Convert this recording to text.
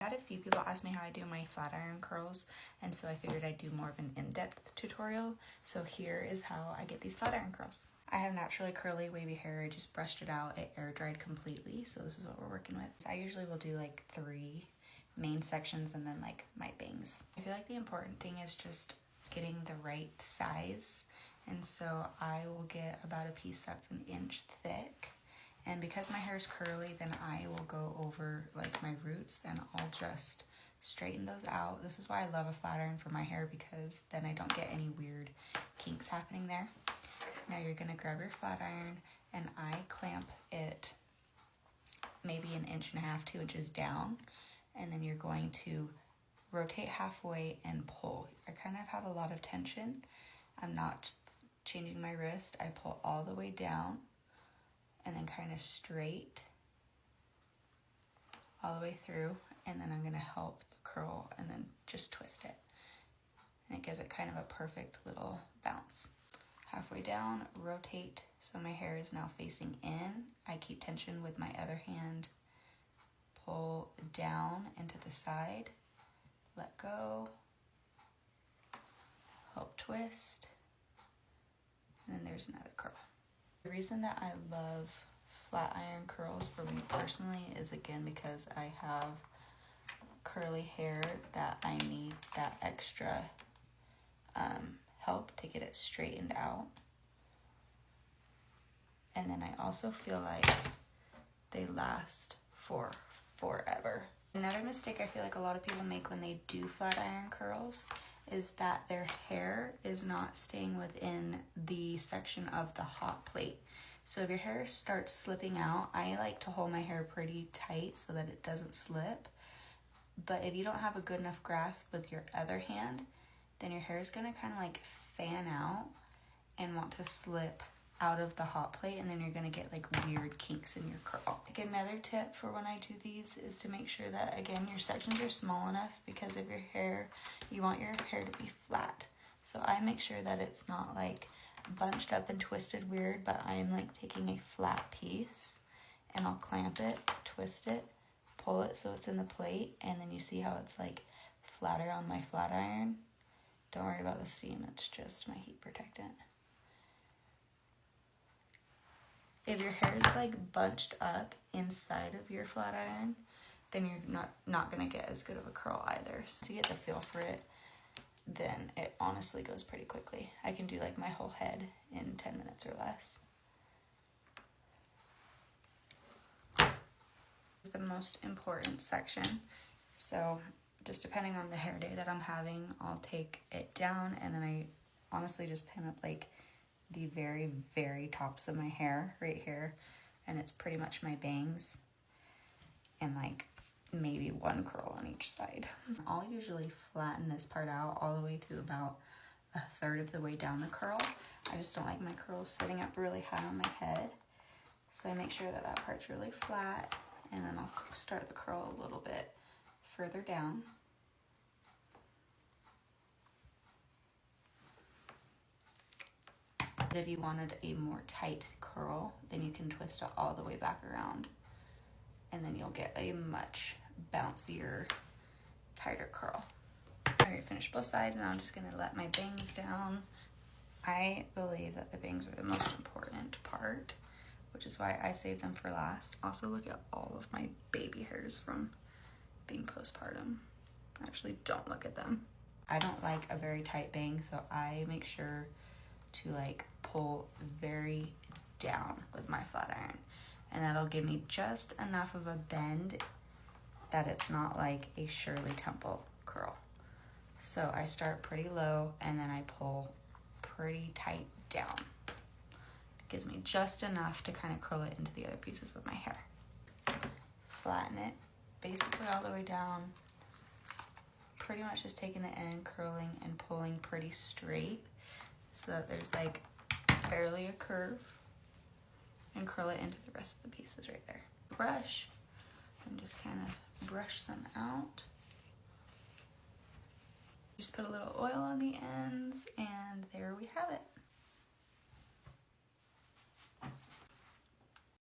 I had a few people ask me how I do my flat iron curls, and so I figured I'd do more of an in-depth tutorial. So here is how I get these flat iron curls. I have naturally curly wavy hair. I just brushed it out. It air dried completely, so this is what we're working with. I usually will do like 3 main sections and then like my bangs. I feel like the important thing is just getting the right size, and so I will get about a piece that's 1 inch thick. And because my hair is curly, then I will go over like my roots and I'll just straighten those out. This is why I love a flat iron for my hair, because then I don't get any weird kinks happening there. Now you're gonna grab your flat iron, and I clamp it maybe 1.5 inches, 2 inches down, and then you're going to rotate halfway and pull. I kind of have a lot of tension. I'm not changing my wrist. I pull all the way down and then kind of straight all the way through, and then I'm gonna help the curl and then just twist it. And it gives it kind of a perfect little bounce. Halfway down, rotate, so my hair is now facing in. I keep tension with my other hand. Pull down into the side, let go, help twist, and then there's another curl. The reason that I love flat iron curls for me personally is, again, because I have curly hair that I need that extra help to get it straightened out. And then I also feel like they last for forever. Another mistake I feel like a lot of people make when they do flat iron curls is that their hair is not staying within the section of the hot plate. So if your hair starts slipping out, I like to hold my hair pretty tight so that it doesn't slip. But if you don't have a good enough grasp with your other hand, then your hair is gonna kind of like fan out and want to slip out of the hot plate, and then you're gonna get like weird kinks in your curl. Like, another tip for when I do these is to make sure that, again, your sections are small enough, because of your hair, you want your hair to be flat. So I make sure that it's not like bunched up and twisted weird, but I am like taking a flat piece and I'll clamp it, twist it, pull it so it's in the plate, and then you see how it's like flatter on my flat iron. Don't worry about the steam, it's just my heat protectant. If your hair is like bunched up inside of your flat iron, then you're not gonna get as good of a curl either. So to get the feel for it, then it honestly goes pretty quickly. I can do like my whole head in 10 minutes or less. This is the most important section. So just depending on the hair day that I'm having, I'll take it down, and then I honestly just pin up like the very, very tops of my hair right here, and it's pretty much my bangs, and like maybe 1 curl on each side. I'll usually flatten this part out all the way to about 1/3 of the way down the curl. I just don't like my curls sitting up really high on my head, so I make sure that that part's really flat, and then I'll start the curl a little bit further down. But if you wanted a more tight curl, then you can twist it all the way back around, and then you'll get a much bouncier, tighter curl. All right, finished both sides. Now I'm just gonna let my bangs down. I believe that the bangs are the most important part, which is why I saved them for last. Also, look at all of my baby hairs from being postpartum. Actually, don't look at them. I don't like a very tight bang, so I make sure to like pull very down with my flat iron, and that'll give me just enough of a bend that it's not like a Shirley Temple curl. So I start pretty low, and then I pull pretty tight down. It gives me just enough to kind of curl it into the other pieces of my hair. Flatten it basically all the way down, pretty much just taking the end, curling and pulling pretty straight so that there's like barely a curve, and curl it into the rest of the pieces right there. Brush and just kind of brush them out. Just put a little oil on the ends, and there we have it.